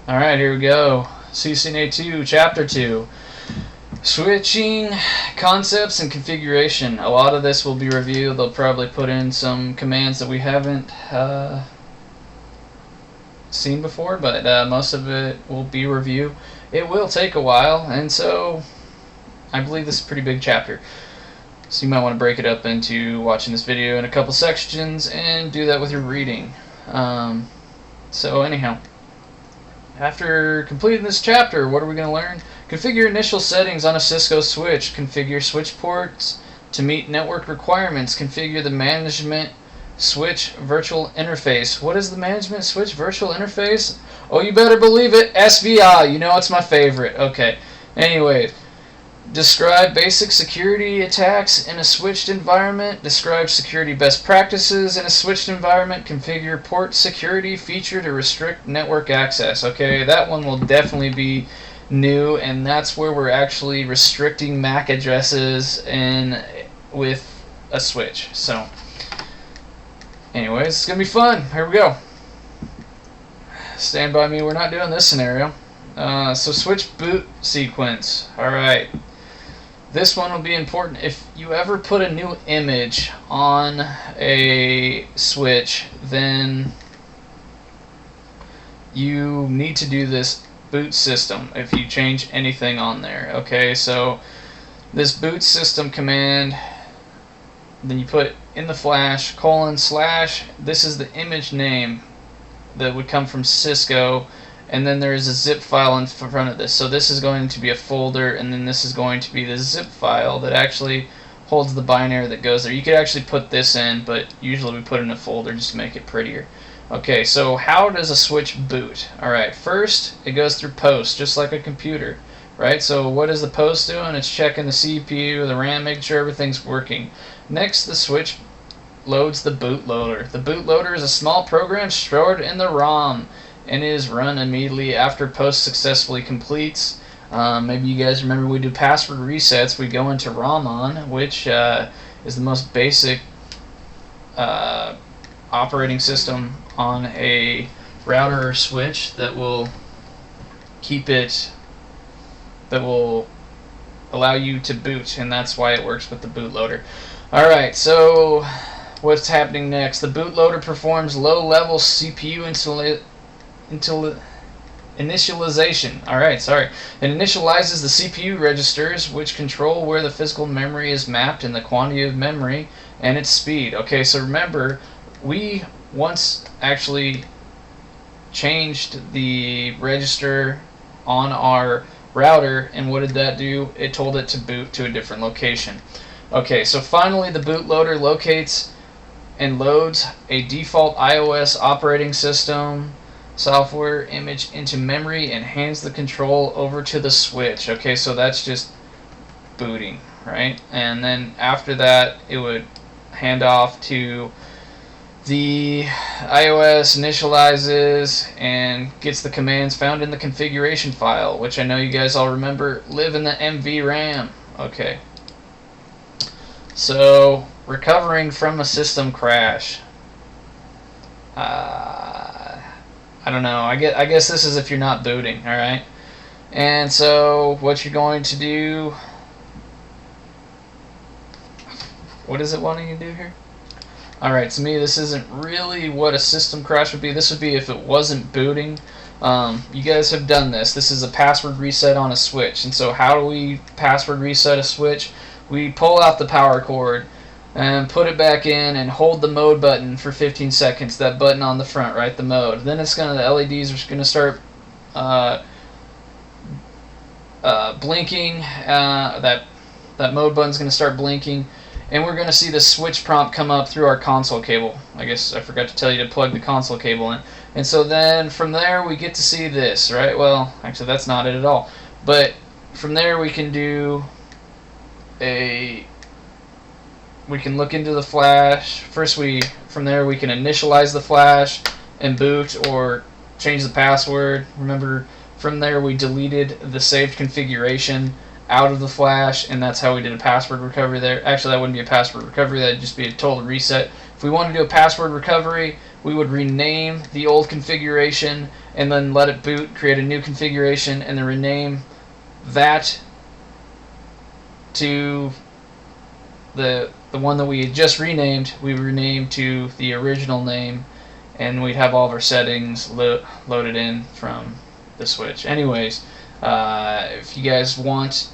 Alright, here we go. CCNA2, Chapter 2. Switching concepts and configuration. A lot of this will be reviewed. They'll probably put in some commands that we haven't seen before, but most of it will be review. It will take a while, and so I believe this is a pretty big chapter. So you might want to break it up into watching this video in a couple sections and do that with your reading. So anyhow, after completing this chapter, what are we going to learn? Configure initial settings on a Cisco switch. Configure switch ports to meet network requirements. Configure the management switch virtual interface. What is the management switch virtual interface? Oh, you better believe it. SVI. You know it's my favorite. Okay. Anyways. Describe basic security attacks in a switched environment. Describe security best practices in a switched environment. Configure port security feature to restrict network access. Okay, that one will definitely be new, and that's where we're actually restricting MAC addresses with a switch. So, anyways, it's going to be fun. Here we go. Stand by me. We're not doing this scenario. So switch boot sequence. Alright. This one will be important. If you ever put a new image on a switch, then you need to do this boot system if you change anything on there. Okay, so this boot system command, then you put in the flash // this is the image name that would come from Cisco, and then there is a zip file in front of this. So this is going to be a folder, and then this is going to be the zip file that actually holds the binary that goes there. You could actually put this in, but usually we put it in a folder just to make it prettier. Okay, so how does a switch boot? Alright, first it goes through post, just like a computer. Right, so what is the post doing? It's checking the CPU, the RAM, making sure everything's working. Next, the switch loads the bootloader. The bootloader is a small program stored in the ROM and is run immediately after post successfully completes. Maybe you guys remember we do password resets. We go into ROM which is the most basic operating system on a router or switch that will allow you to boot, and that's why it works with the bootloader. Alright, so what's happening next? The bootloader performs low-level CPU initialization. Alright, sorry. It initializes the CPU registers, which control where the physical memory is mapped and the quantity of memory and its speed. Okay, so remember, we once actually changed the register on our router, and what did that do? It told it to boot to a different location. Okay, so finally the bootloader locates and loads a default iOS operating system software image into memory and hands the control over to the switch. Okay, so that's just booting, right? And then after that it would hand off to the iOS, initializes and gets the commands found in the configuration file, which I know you guys all remember live in the MV RAM. Okay, so recovering from a system crash. I don't know. I guess this is if you're not booting, all right? And so what you're going to do, what is it wanting you to do here? All right, to me this isn't really what a system crash would be. This would be if it wasn't booting. You guys have done this. This is a password reset on a switch. And so how do we password reset a switch? We pull out the power cord and put it back in and hold the mode button for 15 seconds, that button on the front, right, the mode. Then it's gonna, the LEDs are gonna start blinking, that mode button's gonna start blinking, and we're gonna see the switch prompt come up through our console cable. I guess I forgot to tell you to plug the console cable in. And so then from there we get to see this, right? Well, actually that's not it at all. But from there we can do we can look into the flash. First from there we can initialize the flash and boot or change the password. Remember, from there we deleted the saved configuration out of the flash, and that's how we did a password recovery there. Actually, that wouldn't be a password recovery, that'd just be a total reset. If we want to do a password recovery, we would rename the old configuration and then let it boot, create a new configuration, and then rename that to the one that we had just renamed. We renamed to the original name, and we'd have all of our settings loaded in from the switch. Anyways, if you guys want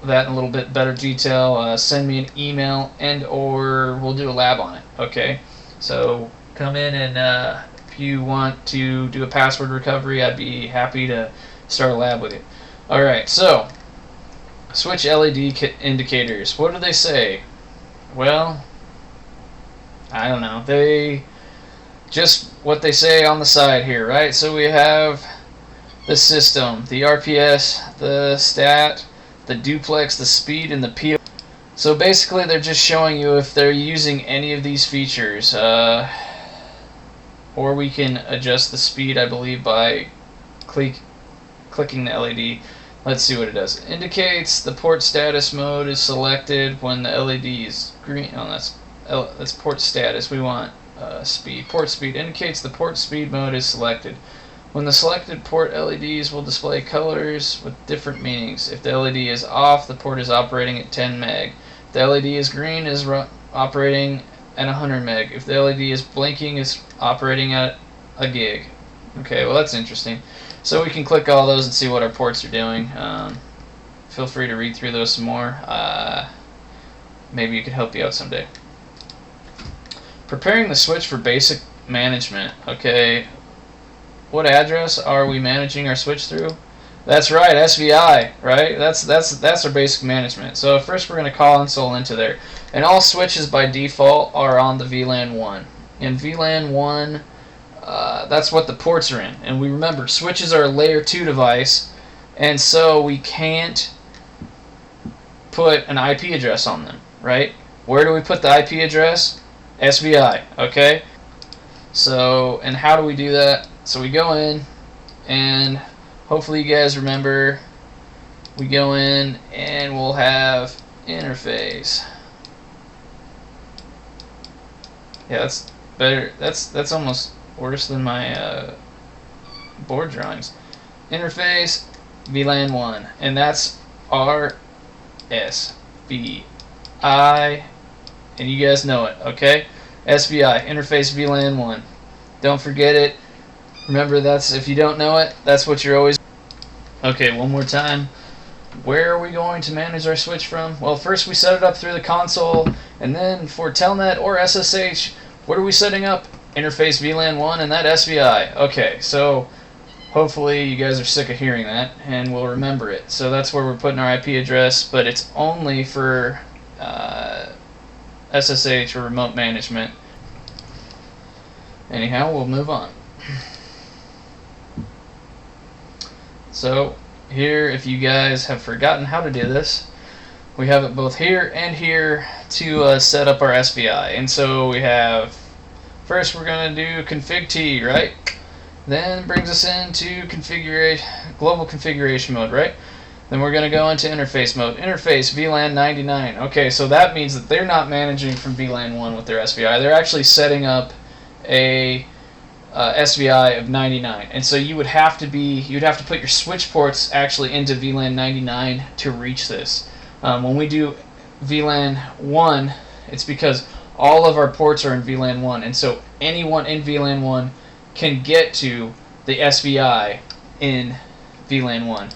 that in a little bit better detail, send me an email and/or we'll do a lab on it. Okay, so come in, and if you want to do a password recovery, I'd be happy to start a lab with you. Alright, so switch LED indicators. What do they say? Well, I don't know. They just what they say on the side here, right? So we have the system, the RPS, the stat, the duplex, the speed, and the PO. So basically they're just showing you if they're using any of these features. Or we can adjust the speed, I believe, by clicking the LED. Let's see what it does. Indicates the port status mode is selected when the LED is green. Oh, that's port status. We want speed. Port speed indicates the port speed mode is selected. When the selected port LEDs will display colors with different meanings. If the LED is off, the port is operating at 10 meg. If the LED is green, is operating at 100 meg. If the LED is blinking, it's operating at a gig. Okay, well that's interesting. So we can click all those and see what our ports are doing. Feel free to read through those some more. Maybe it could help you out someday. Preparing the switch for basic management. Okay, what address are we managing our switch through? That's right, SVI, right? That's our basic management. So first we're going to console into there. And all switches by default are on the VLAN 1. In VLAN 1, that's what the ports are in. And we remember, switches are a layer 2 device, and so we can't put an IP address on them, right? Where do we put the IP address? SVI, okay? So, and how do we do that? So we go in, and hopefully you guys remember, we go in and we'll have interface. Yeah, that's better. That's almost worse than my board drawings. Interface VLAN 1, and that's RSVI, and you guys know it, okay? SVI, interface VLAN 1. Don't forget it. Remember, that's, if you don't know it, that's what you're always. Okay, one more time. Where are we going to manage our switch from? Well, first we set it up through the console, and then for Telnet or SSH, what are we setting up? Interface VLAN 1 and that SVI. Okay, so hopefully you guys are sick of hearing that and will remember it. So that's where we're putting our IP address, but it's only for SSH or remote management. Anyhow, we'll move on. So here, if you guys have forgotten how to do this, we have it both here and here to set up our SVI. And so we have, first we're going to do config T, right? Then brings us into global configuration mode, right? Then we're going to go into interface mode. Interface VLAN 99. Okay, so that means that they're not managing from VLAN 1 with their SVI. They're actually setting up a SVI of 99, and so you'd have to put your switch ports actually into VLAN 99 to reach this. When we do VLAN 1, it's because all of our ports are in VLAN 1, and so anyone in VLAN 1 can get to the SVI in VLAN 1.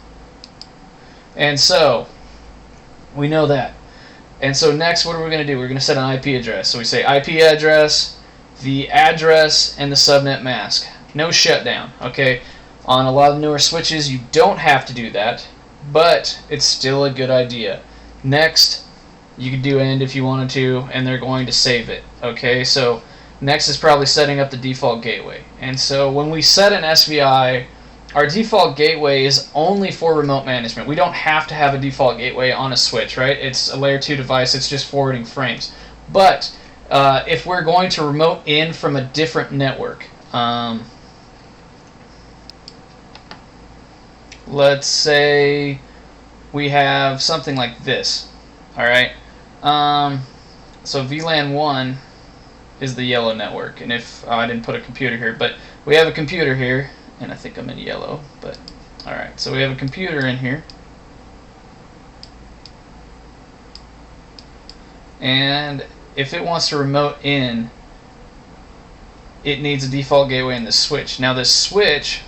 And so we know that. And so next, what are we going to do? We're going to set an IP address. So we say IP address, the address, and the subnet mask. No shutdown, okay? On a lot of newer switches, you don't have to do that, but it's still a good idea. Next, you could do end if you wanted to, and they're going to save it, okay? So next is probably setting up the default gateway. And so when we set an SVI, our default gateway is only for remote management. We don't have to have a default gateway on a switch, right? It's a layer 2 device. It's just forwarding frames. But if we're going to remote in from a different network, let's say we have something like this, all right? So VLAN 1, is the yellow network. And if I didn't put a computer here, but we have a computer here, and I think I'm in yellow, but alright, so we have a computer in here, and if it wants to remote in, it needs a default gateway in the switch. Now this switch,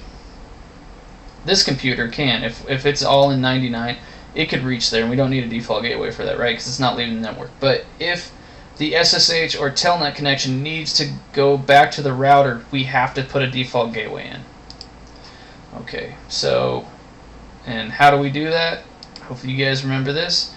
this computer can, if it's all in 99, it could reach there, and we don't need a default gateway for that, right? Because it's not leaving the network. But if the SSH or telnet connection needs to go back to the router, we have to put a default gateway in. Okay, so, and how do we do that? Hopefully you guys remember this.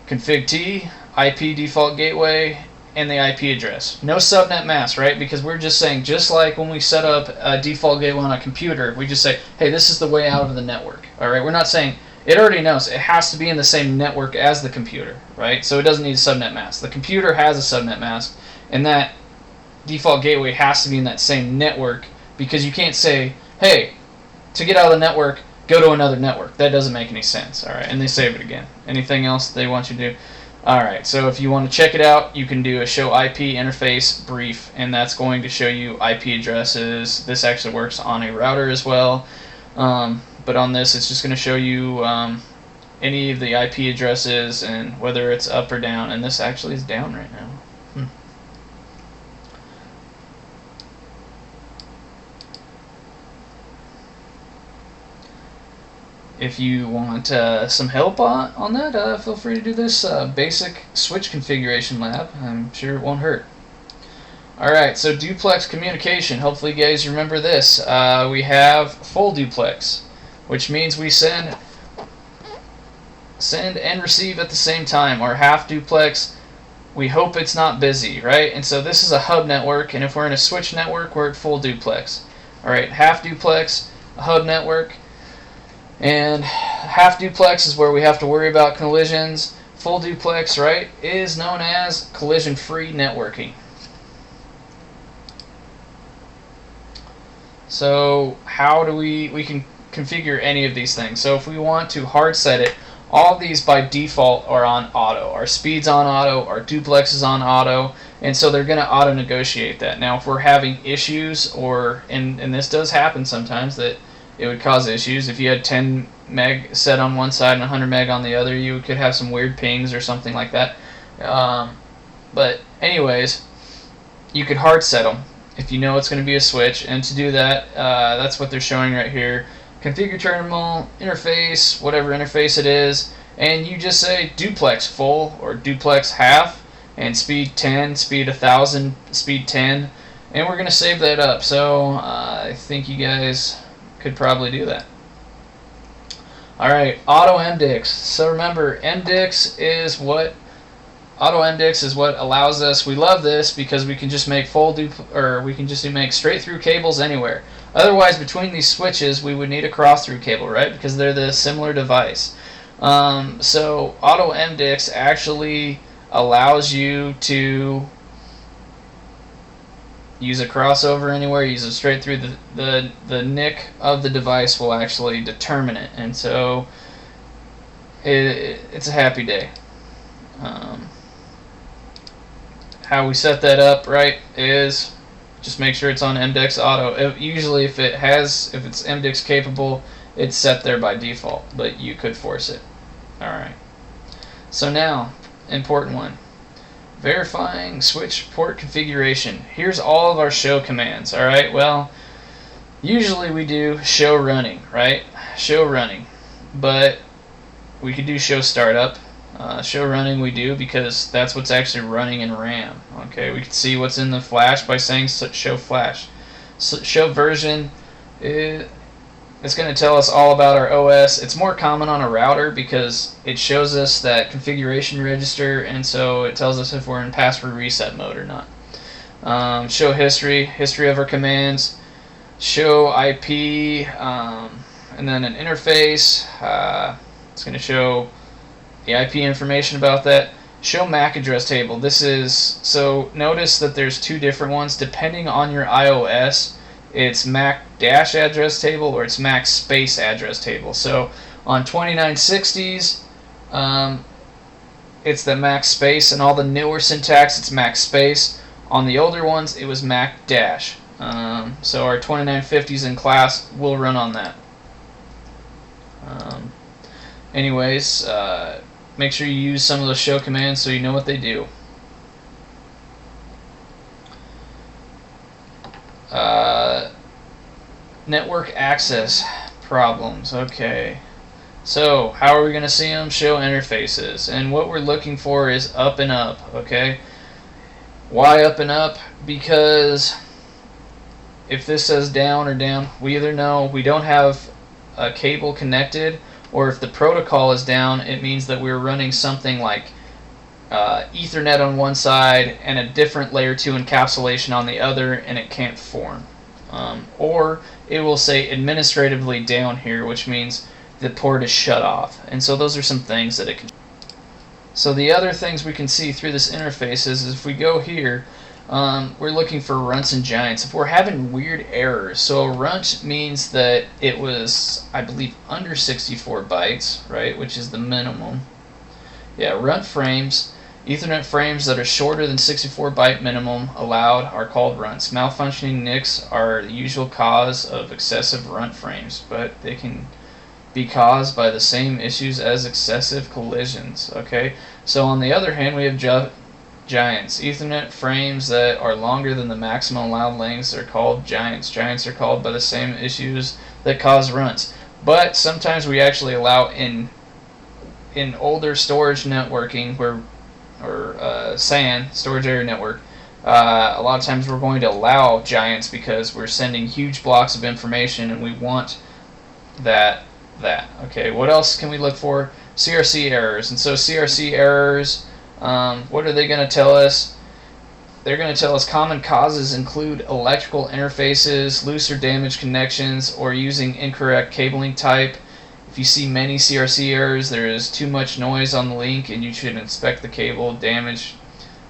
Config T, IP default gateway, and the IP address. No subnet mask, right? Because we're just saying, just like when we set up a default gateway on a computer, we just say, hey, this is the way out of the network. All right, we're not saying, it already knows it has to be in the same network as the computer, right? So it doesn't need a subnet mask. The computer has a subnet mask, and that default gateway has to be in that same network, because you can't say, hey, to get out of the network, go to another network. That doesn't make any sense, all right? And they save it again. Anything else they want you to do? All right, so if you want to check it out, you can do a show IP interface brief, and that's going to show you IP addresses. This actually works on a router as well. But on this, it's just going to show you any of the IP addresses and whether it's up or down. And this actually is down right now. If you want some help on that, feel free to do this basic switch configuration lab. I'm sure it won't hurt. Alright, so duplex communication. Hopefully you guys remember this. We have full duplex, which means we send and receive at the same time. Or half duplex, we hope it's not busy, right? And so this is a hub network, and if we're in a switch network, we're at full duplex. Alright, half duplex, a hub network. And half duplex is where we have to worry about collisions. Full duplex, right, is known as collision-free networking. So how do we can configure any of these things? So if we want to hard set it, all of these by default are on auto. Our speed's on auto, our duplex is on auto, and so they're going to auto negotiate that. Now if we're having issues, or and this does happen sometimes, that it would cause issues. If you had 10 meg set on one side and 100 meg on the other, you could have some weird pings or something like that. But anyways, you could hard set them if you know it's going to be a switch. And to do that, that's what they're showing right here. Configure terminal, interface, whatever interface it is, and you just say duplex full or duplex half, and speed 10, speed 1000, speed 10, and we're going to save that up. So I think you guys could probably do that. Alright, auto MDIX. So remember, MDIX is what allows us. We love this because we can just make we can just make straight through cables anywhere. Otherwise, between these switches, we would need a cross through cable, right? Because they're the similar device. So auto MDIX actually allows you to use a crossover anywhere, use it straight through. The NIC of the device will actually determine it, and so it's a happy day. How we set that up, right, is just make sure it's on MDIX auto. Usually if it's MDIX capable, it's set there by default, but you could force it. Alright, so now, important one. Verifying switch port configuration. Here's all of our show commands. Alright, well, usually we do show running, right? Show running. But we could do show startup. Show running we do because that's what's actually running in RAM. Okay, we can see what's in the flash by saying show flash. So show version, it's going to tell us all about our OS. It's more common on a router because it shows us that configuration register, and so it tells us if we're in password reset mode or not. Show history of our commands. Show IP, and then an interface. It's going to show the IP information about that. Show MAC address table. This is, so notice that there's two different ones depending on your iOS. It's MAC dash address table or it's MAC space address table. So on 2960s, it's the MAC space, and all the newer syntax, it's MAC space. On the older ones, it was Mac Dash. So our 2950s in class will run on that. Anyways, make sure you use some of those show commands so you know what they do. Network access problems. Okay. So, how are we going to see them? Show interfaces. And what we're looking for is up and up. Okay. Why up and up? Because if this says down or down, we either know we don't have a cable connected, or if the protocol is down, it means that we're running something like Ethernet on one side and a different layer 2 encapsulation on the other, and it can't form. Or it will say administratively down here, which means the port is shut off. And so those are some things that it can. So the other things we can see through this interface is if we go here, we're looking for runts and giants. If we're having weird errors, so a runt means that it was, I believe, under 64 bytes, right, which is the minimum. Yeah, runt frames, Ethernet frames that are shorter than 64 byte minimum allowed are called runts. Malfunctioning NICs are the usual cause of excessive runt frames, but they can be caused by the same issues as excessive collisions. Okay, so on the other hand, we have giants. Ethernet frames that are longer than the maximum allowed lengths are called giants. Giants are called by the same issues that cause runts. But sometimes we actually allow in older storage networking, or SAN, storage area network, a lot of times we're going to allow giants because we're sending huge blocks of information and we want that. Okay, what else can we look for? CRC errors. And so CRC errors, what are they going to tell us? They're going to tell us common causes include electrical interfaces, loose or damaged connections, or using incorrect cabling type. If you see many CRC errors, there is too much noise on the link and you should inspect the cable damage.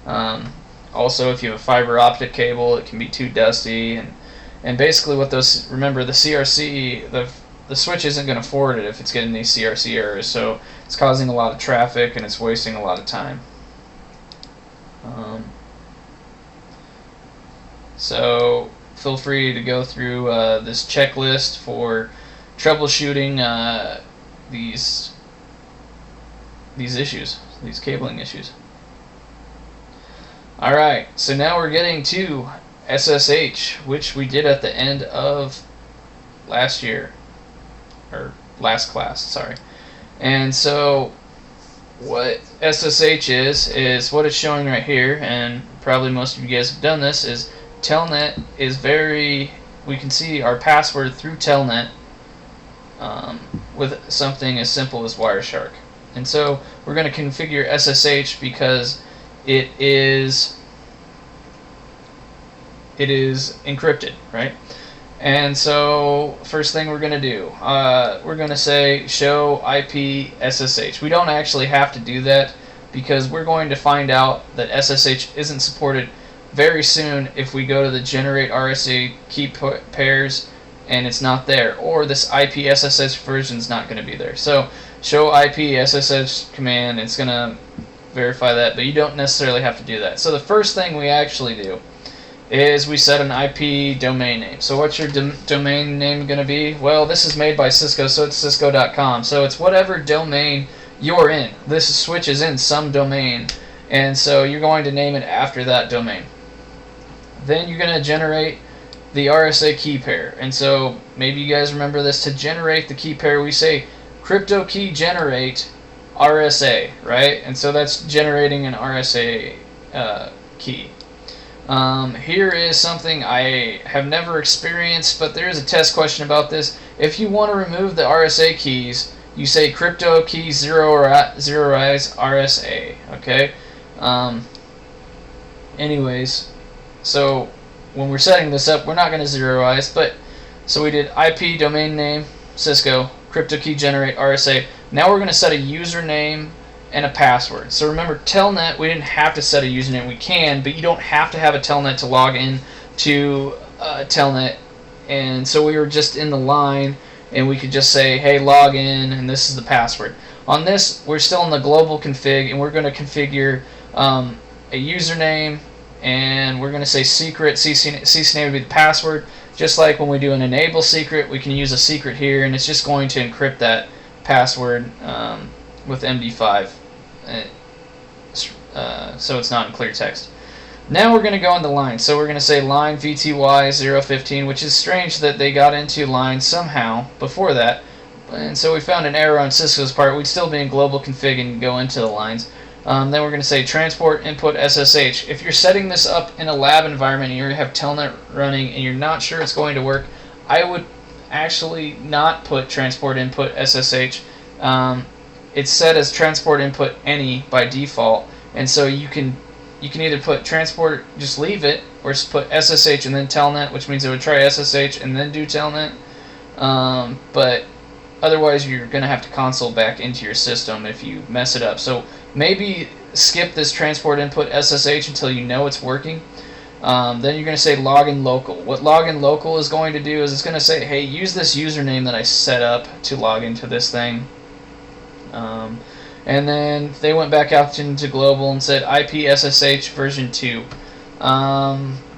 Also, if you have a fiber optic cable, it can be too dusty. And basically what those, remember the CRC, the switch isn't going to forward it if it's getting these CRC errors, so it's causing a lot of traffic and it's wasting a lot of time. So feel free to go through this checklist for troubleshooting these issues, these cabling issues. Alright, so now we're getting to SSH, which we did at the end of last year. Or last class, sorry. And so what SSH is what it's showing right here, and probably most of you guys have done this, is Telnet is we can see our password through Telnet with something as simple as Wireshark. And so we're going to configure SSH because it is encrypted, right? And so first thing we're going to do, we're going to say show IP SSH. We don't actually have to do that because we're going to find out that SSH isn't supported very soon if we go to the generate RSA key pairs and it's not there, or this IP SSH version is not going to be there. So show IP SSH command, it's going to verify that, but you don't necessarily have to do that. So the first thing we actually do is we set an IP domain name. So what's your domain name going to be? Well, this is made by Cisco, so it's cisco.com. So it's whatever domain you're in. This switch is in some domain, and so you're going to name it after that domain. Then you're going to generate the RSA key pair. And so maybe you guys remember this. To generate the key pair, we say crypto key generate RSA, right? And so that's generating an RSA key. Here is something I have never experienced, but there is a test question about this. If you want to remove the RSA keys, you say crypto key zeroize RSA, okay? Anyways, so when we're setting this up, we're not going to zeroize, but so we did IP domain name, Cisco, crypto key generate RSA. Now we're going to set a username and a password. So remember, Telnet, we didn't have to set a username. We can, but you don't have to have a Telnet to log in to Telnet. And so we were just in the line, and we could just say, hey, log in, and this is the password. On this, we're still in the global config, and we're going to configure a username and we're going to say secret. CCNA would be the password. Just like when we do an enable secret, we can use a secret here, and it's just going to encrypt that password with MD5, so it's not in clear text. Now we're going to go into line. So we're going to say line VTY015, which is strange that they got into line somehow before that. And so we found an error on Cisco's part. We'd still be in global config and go into the lines. Then we're going to say transport input SSH. If you're setting this up in a lab environment and you have telnet running and you're not sure it's going to work, I would actually not put transport input SSH. It's set as transport input any by default, and so you can either put transport, just leave it, or just put SSH and then telnet, which means it would try SSH and then do telnet. But otherwise, you're going to have to console back into your system if you mess it up. So maybe skip this transport input SSH until you know it's working. Then you're going to say login local. What login local is going to do is it's going to say, hey, use this username that I set up to log into this thing. And then they went back out into global and said IP SSH version 2.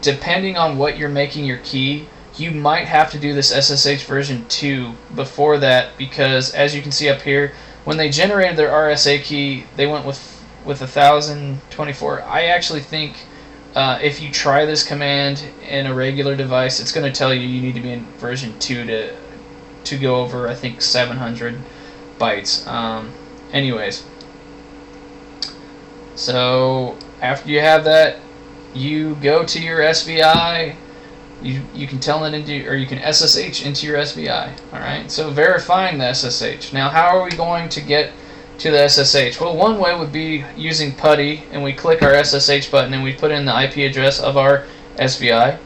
Depending on what you're making your key, you might have to do this SSH version 2 before that, because as you can see up here, when they generated their RSA key, they went with 1024. I actually think if you try this command in a regular device, it's going to tell you need to be in version 2 to go over, I think, 700 bytes. Anyways, so after you have that, you go to your SVI. You can tell it into, or you can SSH into your SVI. All right. So verifying the SSH. Now, how are we going to get to the SSH? Well, one way would be using PuTTY, and we click our SSH button and we put in the IP address of our SVI.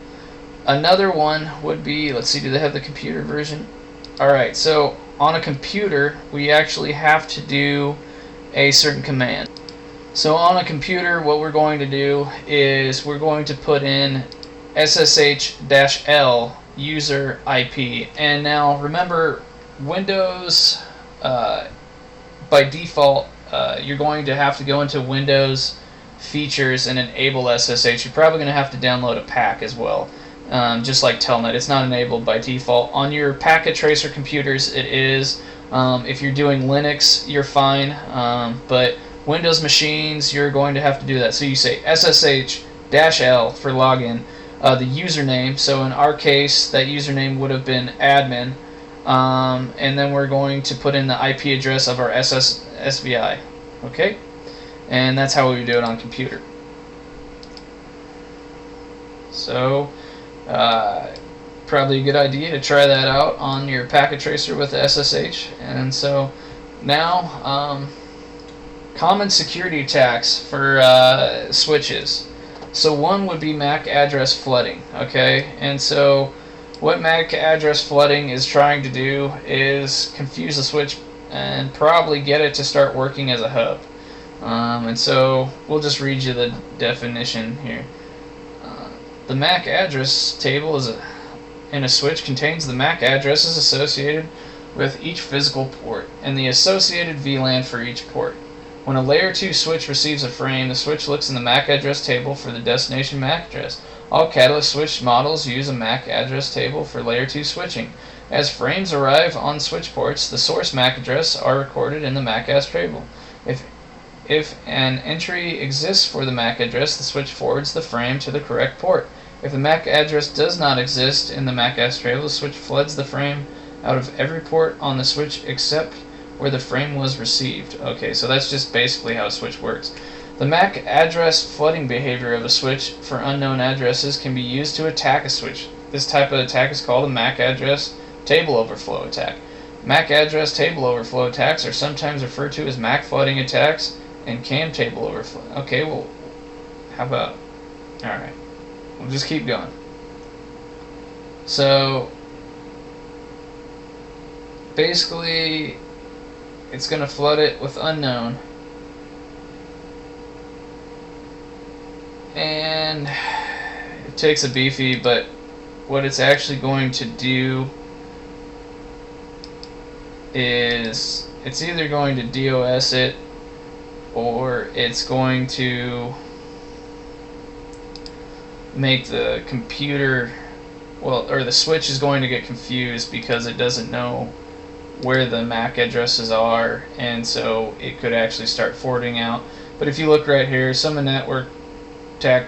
Another one would be, let's see, do they have the computer version? All right. So on a computer, we actually have to do a certain command. So on a computer, what we're going to do is we're going to put in SSH-L user IP. And now remember, Windows, by default, you're going to have to go into Windows features and enable SSH. You're probably going to have to download a pack as well. Just like Telnet, it's not enabled by default. On your packet tracer computers, it is. If you're doing Linux, you're fine. But Windows machines, you're going to have to do that. So you say SSH-L for login. The username, so in our case, that username would have been admin. And then we're going to put in the IP address of our SVI. Okay? And that's how we would do it on computer. So, probably a good idea to try that out on your packet tracer with the SSH. And so now, common security attacks for switches. So one would be MAC address flooding. Okay, and so what MAC address flooding is trying to do is confuse the switch and probably get it to start working as a hub. And so we'll just read you the definition here. The MAC address table in a switch contains the MAC addresses associated with each physical port and the associated VLAN for each port. When a layer 2 switch receives a frame, the switch looks in the MAC address table for the destination MAC address. All Catalyst switch models use a MAC address table for layer 2 switching. As frames arrive on switch ports, the source MAC address are recorded in the MAC address table. If an entry exists for the MAC address, the switch forwards the frame to the correct port. If the MAC address does not exist in the MAC address table, the switch floods the frame out of every port on the switch except where the frame was received. Okay, so that's just basically how a switch works. The MAC address flooding behavior of a switch for unknown addresses can be used to attack a switch. This type of attack is called a MAC address table overflow attack. MAC address table overflow attacks are sometimes referred to as MAC flooding attacks and CAM table overflow. Okay, well, how about, alright, we'll just keep going. So, basically, it's going to flood it with unknown. And it takes a beefy, but what it's actually going to do is it's either going to DOS it or it's going to make the computer, or the switch is going to get confused because it doesn't know where the MAC addresses are, and so it could actually start forwarding out. But if you look right here, some network attack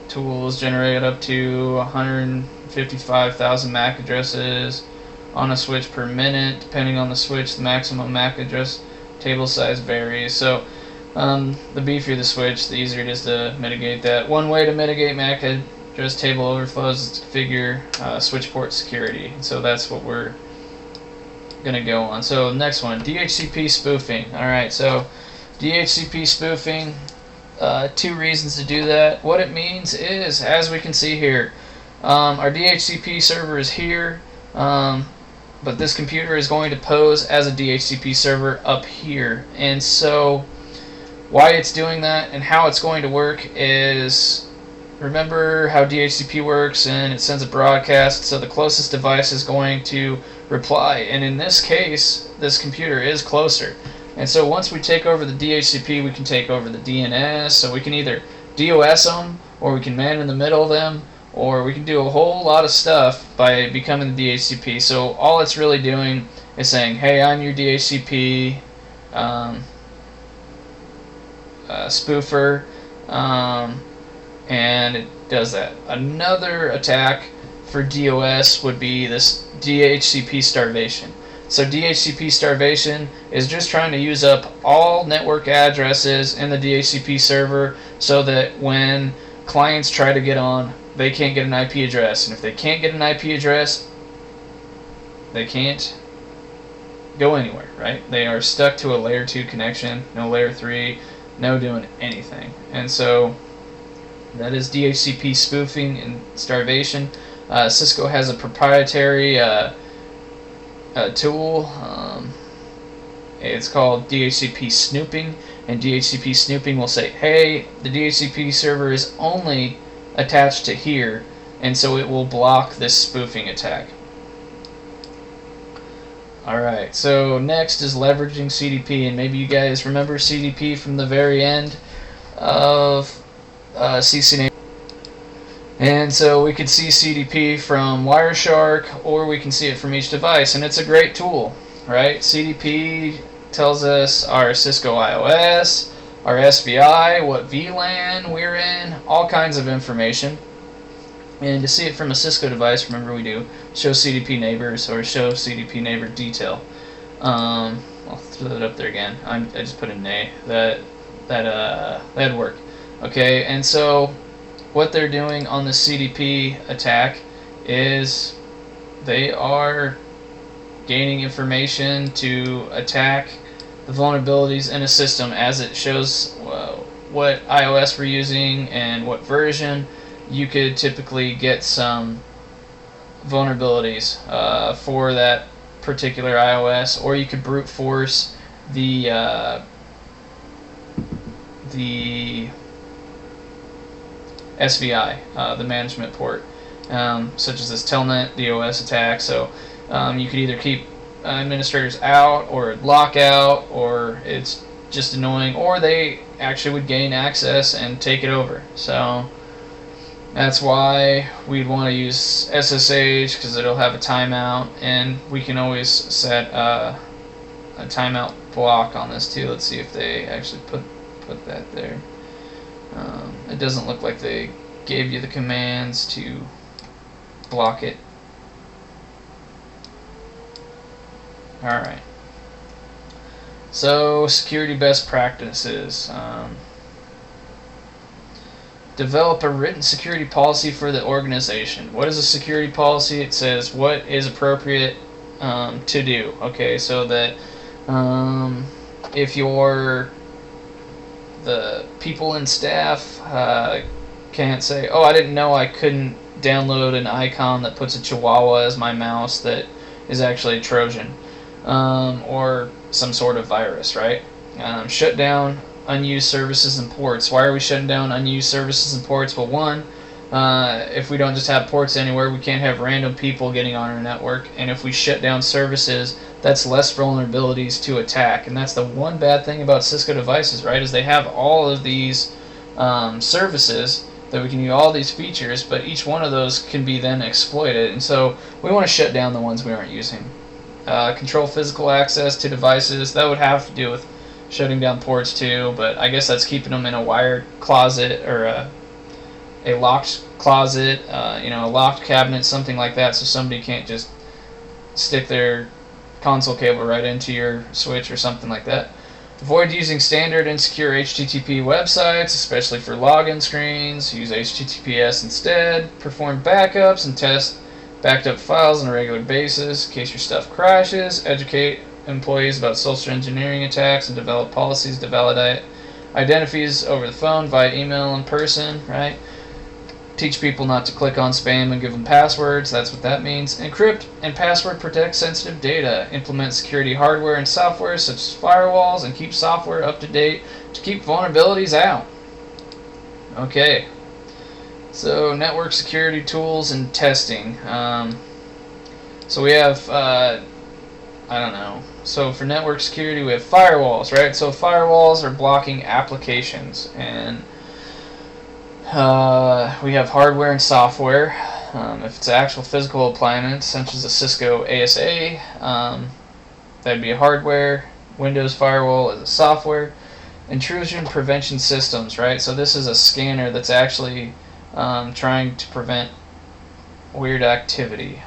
tools generate up to 155,000 MAC addresses on a switch per minute. Depending on the switch, the maximum MAC address table size varies. So the beefier the switch, the easier it is to mitigate that. One way to mitigate MAC address table overflows is to configure switch port security. So that's what we're going to go on. So next one, DHCP spoofing. Alright, so DHCP spoofing, two reasons to do that. What it means is, as we can see here, our DHCP server is here, but this computer is going to pose as a DHCP server up here. And so why it's doing that and how it's going to work is, remember how DHCP works, and it sends a broadcast, so the closest device is going to reply, and in this case this computer is closer. And so once we take over the DHCP, we can take over the DNS, so we can either DOS them, or we can man in the middle of them, or we can do a whole lot of stuff by becoming the DHCP. So all it's really doing is saying, hey, I'm your DHCP spoofer, and it does that. Another attack for DOS would be this DHCP starvation. So DHCP starvation is just trying to use up all network addresses in the DHCP server so that when clients try to get on, they can't get an IP address. And if they can't get an IP address, they can't go anywhere, right? They are stuck to a layer 2 connection, no layer 3, no doing anything. And so that is DHCP spoofing and starvation. Cisco has a proprietary tool. It's called DHCP snooping, and DHCP snooping will say, hey, the DHCP server is only attached to here, and so it will block this spoofing attack. Alright, so next is leveraging CDP, and maybe you guys remember CDP from the very end of CCNA2. And so we could see CDP from Wireshark, or we can see it from each device, and it's a great tool, right? CDP tells us our Cisco IOS, our SVI, what VLAN we're in, all kinds of information. And to see it from a Cisco device, remember we do show CDP neighbors or show CDP neighbor detail. I'll throw that up there again. I just put a nay. That'd work. Okay, and so what they're doing on the CDP attack is they are gaining information to attack the vulnerabilities in a system as it shows what iOS we're using and what version. You could typically get some vulnerabilities for that particular iOS, or you could brute force the SVI, the management port, such as this Telnet DOS attack. So you could either keep administrators out, or lock out, or it's just annoying, or they actually would gain access and take it over. So that's why we'd want to use SSH, because it'll have a timeout, and we can always set a timeout block on this too. Let's see if they actually put that there. It doesn't look like they gave you the commands to block it. Alright. So, security best practices. Develop a written security policy for the organization. What is a security policy? It says what is appropriate to do. Okay, so that if you're the people and staff can't say, oh, I didn't know I couldn't download an icon that puts a chihuahua as my mouse that is actually a Trojan, or some sort of virus, right? Shut down unused services and ports. Why are we shutting down unused services and ports? Well, one, if we don't just have ports anywhere, we can't have random people getting on our network, and if we shut down services, that's less vulnerabilities to attack. And that's the one bad thing about Cisco devices, right, is they have all of these services, that we can use all these features, but each one of those can be then exploited, and so we want to shut down the ones we aren't using. Control physical access to devices. That would have to do with shutting down ports too, but I guess that's keeping them in a wired closet or a locked closet, a locked cabinet, something like that, so somebody can't just stick their console cable right into your switch or something like that. Avoid using standard insecure HTTP websites, especially for login screens. Use HTTPS instead. Perform backups and test backed up files on a regular basis in case your stuff crashes. Educate employees about social engineering attacks and develop policies to validate identities over the phone, via email, in person, right? Teach people not to click on spam and give them passwords. That's what that means. Encrypt and password protect sensitive data. Implement security hardware and software such as firewalls, and keep software up to date to keep vulnerabilities out. Okay. So network security tools and testing. So we have, So for network security, we have firewalls, right? So firewalls are blocking applications, and we have hardware and software. If it's an actual physical appliance, such as a Cisco ASA, that'd be a hardware. Windows Firewall is a software. Intrusion prevention systems, right? So this is a scanner that's actually trying to prevent weird activity.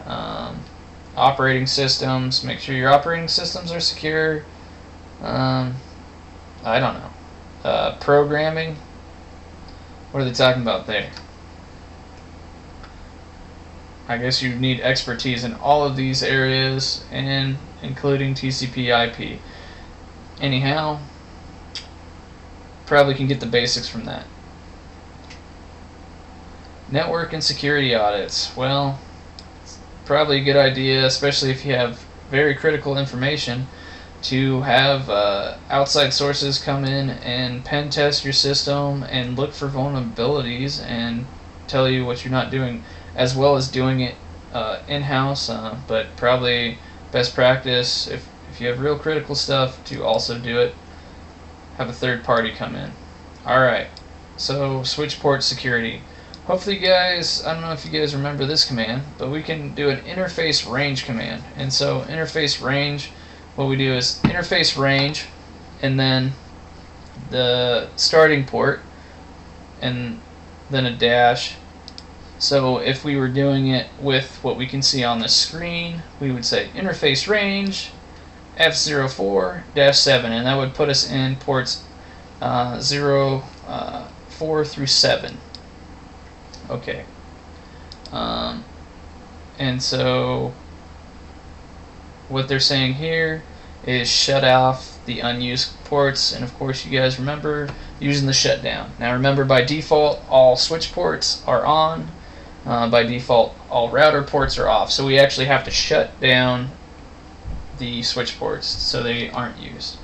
Operating systems, make sure your operating systems are secure. Programming. What are they talking about there? I guess you need expertise in all of these areas, and including TCP/IP. Anyhow, probably can get the basics from that. Network and security audits. Well, it's probably a good idea, especially if you have very critical information, to have outside sources come in and pen test your system and look for vulnerabilities and tell you what you're not doing, as well as doing it in-house, but probably best practice, if you have real critical stuff, to also do it, have a third party come in. Alright, so switch port security. Hopefully you guys, I don't know if you guys remember this command, but we can do an interface range command. And so interface range, what we do is interface range and then the starting port and then a dash. So if we were doing it with what we can see on the screen, we would say interface range F04-7, and that would put us in ports 4 through 7. Okay. And so what they're saying here is shut off the unused ports, and of course you guys remember using the shutdown. Now remember, by default all switch ports are on, by default all router ports are off, so we actually have to shut down the switch ports so they aren't used.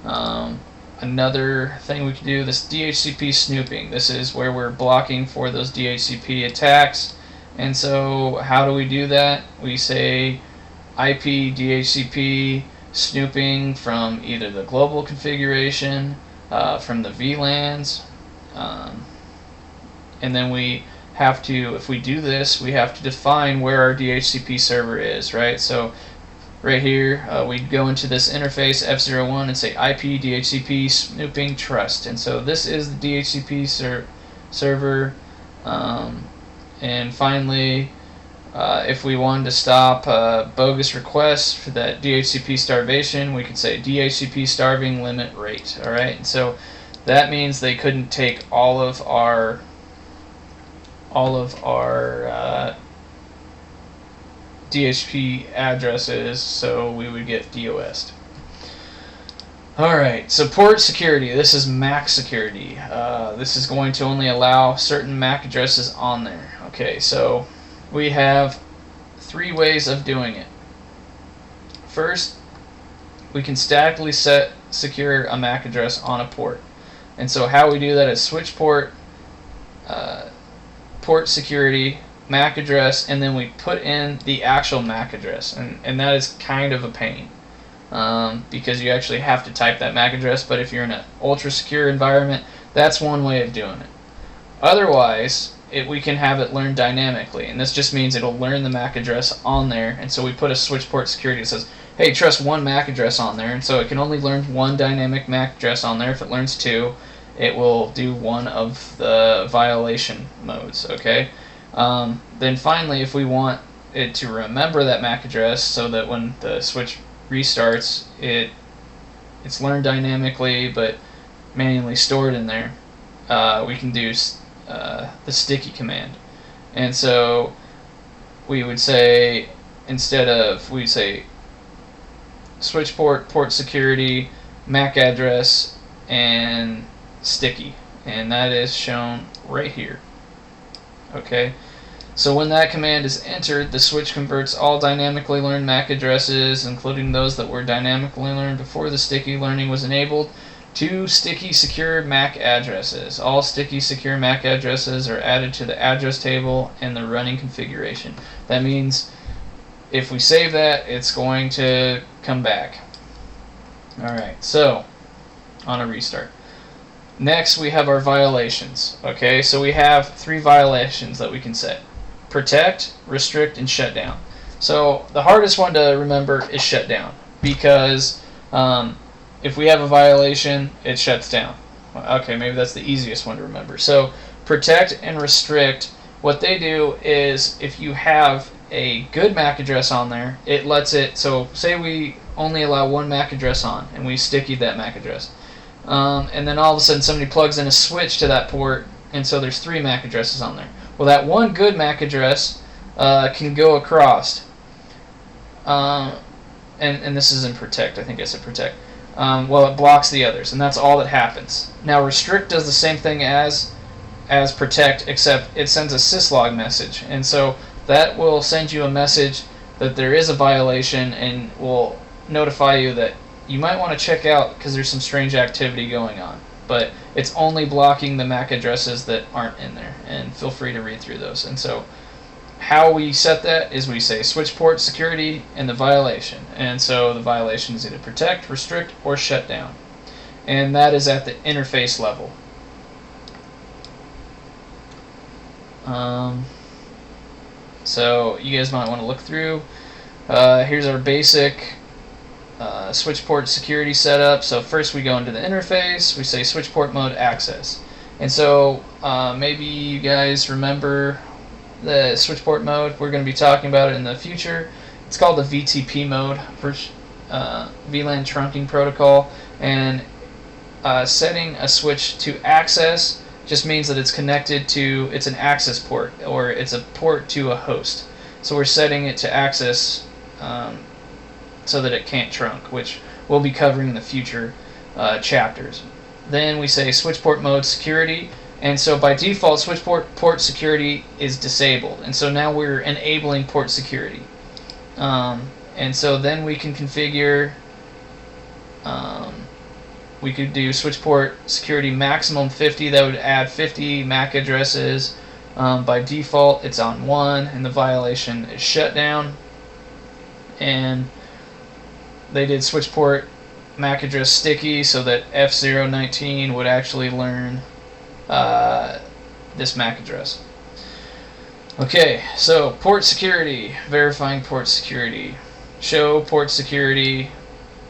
Another thing we can do, this DHCP snooping. This is where we're blocking for those DHCP attacks. And so how do we do that? We say IP DHCP snooping from either the global configuration, from the VLANs, and then we have to, if we do this, we have to define where our DHCP server is, right? So right here, we'd go into this interface F01 and say IP DHCP snooping trust, and so this is the DHCP server. And finally, if we wanted to stop bogus requests for that DHCP starvation, we could say DHCP starving limit rate. All right, and so that means they couldn't take all of our DHCP addresses, so we would get DOS'd. Alright, so port security. This is MAC security. This is going to only allow certain MAC addresses on there. Okay, so we have 3 ways of doing it. First, we can statically secure a MAC address on a port. And so how we do that is switch port, port security, MAC address, and then we put in the actual MAC address, and that is kind of a pain, because you actually have to type that MAC address. But if you're in an ultra secure environment, that's one way of doing it. Otherwise, we can have it learn dynamically, and this just means it'll learn the MAC address on there, and so we put a switch port security that says, hey, trust one MAC address on there, and so it can only learn one dynamic MAC address on there. If it learns two, it will do one of the violation modes, okay? Then finally, if we want it to remember that MAC address so that when the switch restarts, it's learned dynamically but manually stored in there, we can do the sticky command. And so we would say, we'd say switch port security, MAC address, and sticky, and that is shown right here. Okay, so when that command is entered, the switch converts all dynamically learned MAC addresses, including those that were dynamically learned before the sticky learning was enabled, to sticky secure MAC addresses. All sticky secure MAC addresses are added to the address table in the running configuration. That means if we save that, it's going to come back. Alright, so on a restart. Next, we have our violations. Okay, so we have 3 violations that we can set: protect, restrict, and shut down. So the hardest one to remember is shut down, because if we have a violation, it shuts down. Okay, maybe that's the easiest one to remember. So protect and restrict, what they do is if you have a good MAC address on there, it lets it, so say we only allow one MAC address on and we stickied that MAC address. And then all of a sudden somebody plugs in a switch to that port, and so there's 3 MAC addresses on there. Well, that one good MAC address can go across, and this is in protect, I think I said protect. Well, it blocks the others, and that's all that happens. Now restrict does the same thing as protect, except it sends a syslog message, and so that will send you a message that there is a violation and will notify you that you might want to check out because there's some strange activity going on. But it's only blocking the MAC addresses that aren't in there, and feel free to read through those. And so how we set that is we say switch port security and the violation, and so the violation is either protect, restrict, or shut down, and that is at the interface level. So you guys might want to look through. Here's our basic switch port security setup. So first we go into the interface, we say switch port mode access, and so maybe you guys remember the switch port mode. We're going to be talking about it in the future. It's called the VTP mode, VLAN trunking protocol, and setting a switch to access just means that it's connected to, it's an access port, or it's a port to a host. So we're setting it to access so that it can't trunk, which we'll be covering in the future chapters. Then we say switch port mode security, and so by default switch port security is disabled, and so now we're enabling port security. And so then we can configure, we could do switch port security maximum 50. That would add 50 MAC addresses. By default it's on 1, and the violation is shut down. And they did switch port MAC address sticky so that F019 would actually learn this MAC address. Okay, so port security, verifying port security, show port security.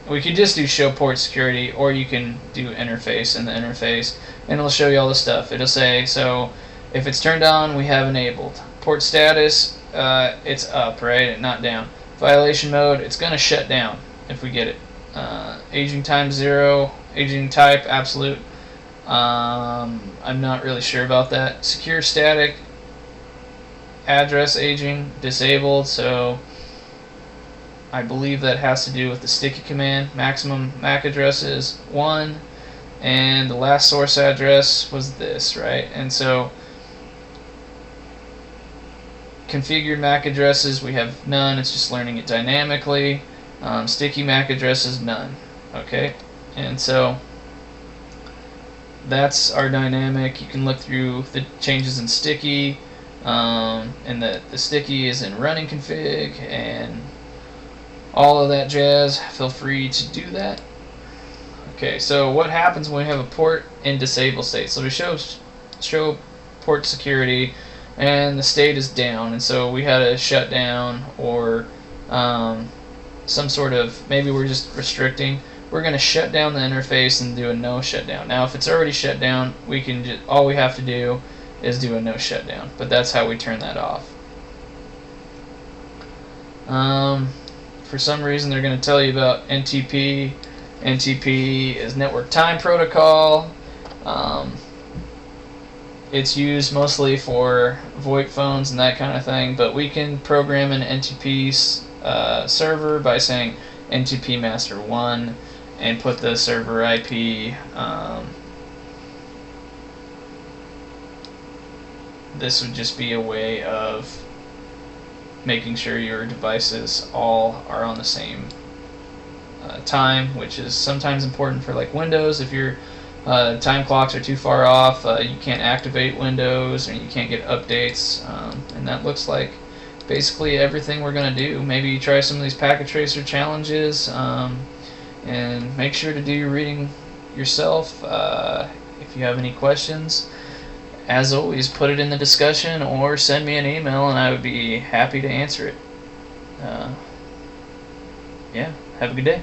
We could just do show port security, or you can do interface in the interface, and it'll show you all the stuff. It'll say, so if it's turned on, we have enabled. Port status, it's up, right, not down. Violation mode, it's going to shut down if we get it. Aging time 0, aging type absolute. I'm not really sure about that. Secure static, address aging disabled, so I believe that has to do with the sticky command. Maximum MAC address is 1, and the last source address was this, right? And so configured MAC addresses, we have none, it's just learning it dynamically. Sticky MAC addresses, none. Okay, and so that's our dynamic. You can look through the changes in sticky, and the sticky is in running config and all of that jazz. Feel free to do that. Okay, so what happens when we have a port in disable state? So we show port security, and the state is down, and so we had a shutdown or some sort of, maybe we're just restricting. We're going to shut down the interface and do a no shutdown. Now, if it's already shut down, we can just, all we have to do is do a no shutdown. But that's how we turn that off. For some reason, they're going to tell you about NTP. NTP is Network Time Protocol. It's used mostly for VoIP phones and that kind of thing, but we can program an NTP server by saying NTP master 1 and put the server IP. This would just be a way of making sure your devices all are on the same time, which is sometimes important for like Windows. If your time clocks are too far off, you can't activate Windows or you can't get updates, and that looks like basically everything we're going to do. Maybe try some of these packet tracer challenges, and make sure to do your reading yourself. If you have any questions, as always, put it in the discussion or send me an email and I would be happy to answer it. Yeah, have a good day.